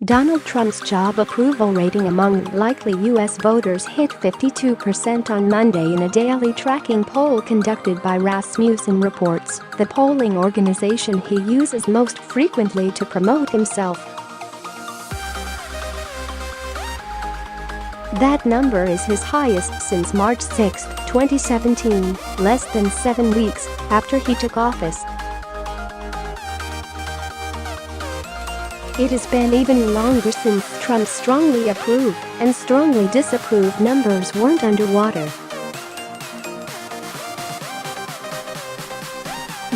Donald Trump's job approval rating among likely U.S. voters hit 52% on Monday in a daily tracking poll conducted by Rasmussen Reports, the polling organization he uses most frequently to promote himself. That number is his highest since March 6, 2017, less than 7 weeks after he took office. It has been even longer since Trump's strongly approve and strongly disapprove numbers weren't underwater.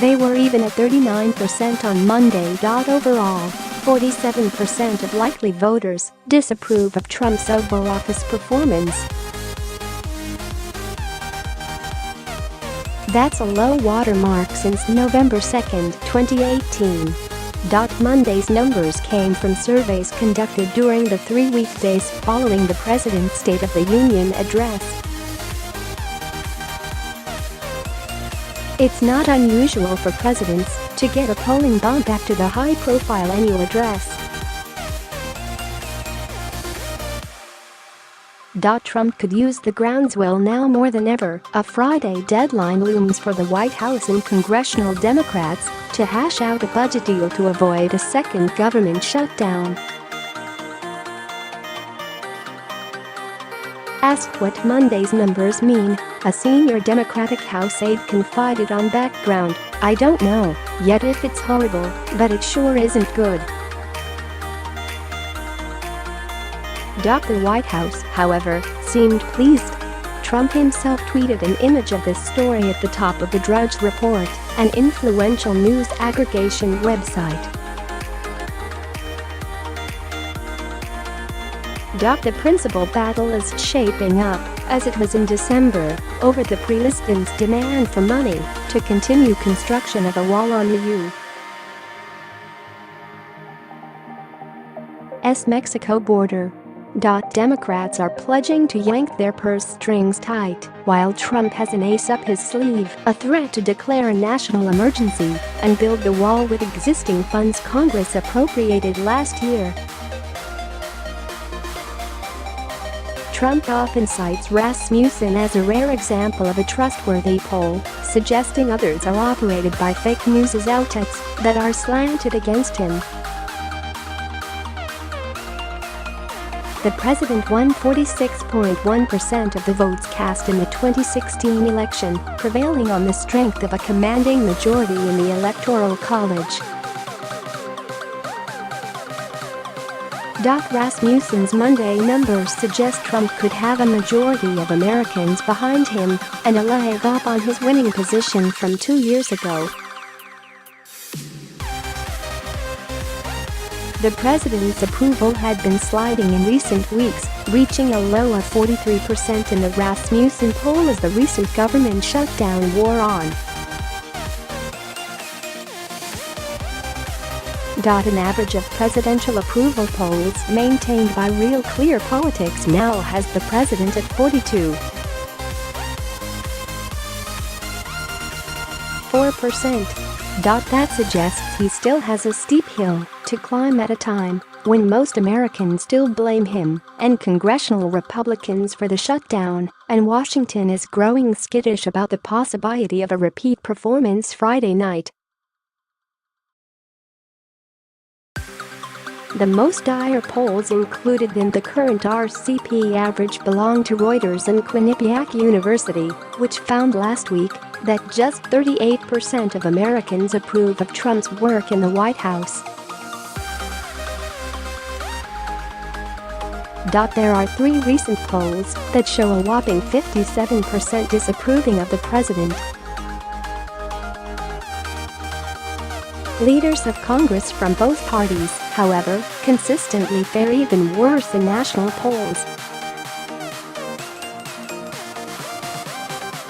They were even at 39% on Monday. Overall, 47% of likely voters disapprove of Trump's Oval Office performance. That's a low watermark since November 2, 2018. Monday's numbers came from surveys conducted during the 3 weekdays following the president's State of the Union address. It's not unusual for presidents to get a polling bump after the high-profile annual address. Trump could use the groundswell now more than ever. A Friday deadline looms for the White House and congressional Democrats to hash out a budget deal to avoid a second government shutdown. Asked what Monday's numbers mean, a senior Democratic House aide confided on background, "I don't know yet if it's horrible, but it sure isn't good." The White House, however, seemed pleased. Trump himself tweeted an image of this story at the top of the Drudge Report, an influential news aggregation website. The principal battle is shaping up, as it was in December, over the president's demand for money to continue construction of a wall on the U.S. Mexico border. Democrats are pledging to yank their purse strings tight, while Trump has an ace up his sleeve, a threat to declare a national emergency and build the wall with existing funds Congress appropriated last year. Trump often cites Rasmussen as a rare example of a trustworthy poll, suggesting others are operated by fake news outlets that are slanted against him. The president won 46.1% of the votes cast in the 2016 election, prevailing on the strength of a commanding majority in the Electoral College. Rasmussen's Monday numbers suggest Trump could have a majority of Americans behind him and a leg up on his winning position from 2 years ago. The president's approval had been sliding in recent weeks, reaching a low of 43% in the Rasmussen poll as the recent government shutdown wore on. An average of presidential approval polls maintained by Real Clear Politics now has the president at 42.4%. That suggests he still has a steep hill to climb at a time when most Americans still blame him and congressional Republicans for the shutdown, and Washington is growing skittish about the possibility of a repeat performance Friday night. The most dire polls included in the current RCP average belong to Reuters and Quinnipiac University, which found last week that just 38% of Americans approve of Trump's work in the White House. There are 3 recent polls that show a whopping 57% disapproving of the president. Leaders of Congress from both parties, however, consistently fare even worse in national polls.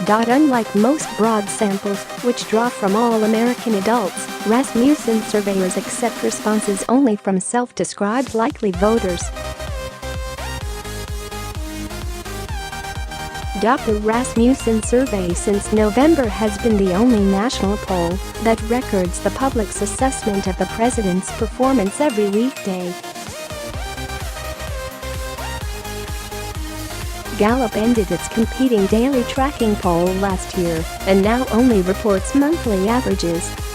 Unlike most broad samples, which draw from all American adults, Rasmussen surveyors accept responses only from self-described likely voters. The Rasmussen survey since November has been the only national poll that records the public's assessment of the president's performance every weekday. Gallup ended its competing daily tracking poll last year and now only reports monthly averages.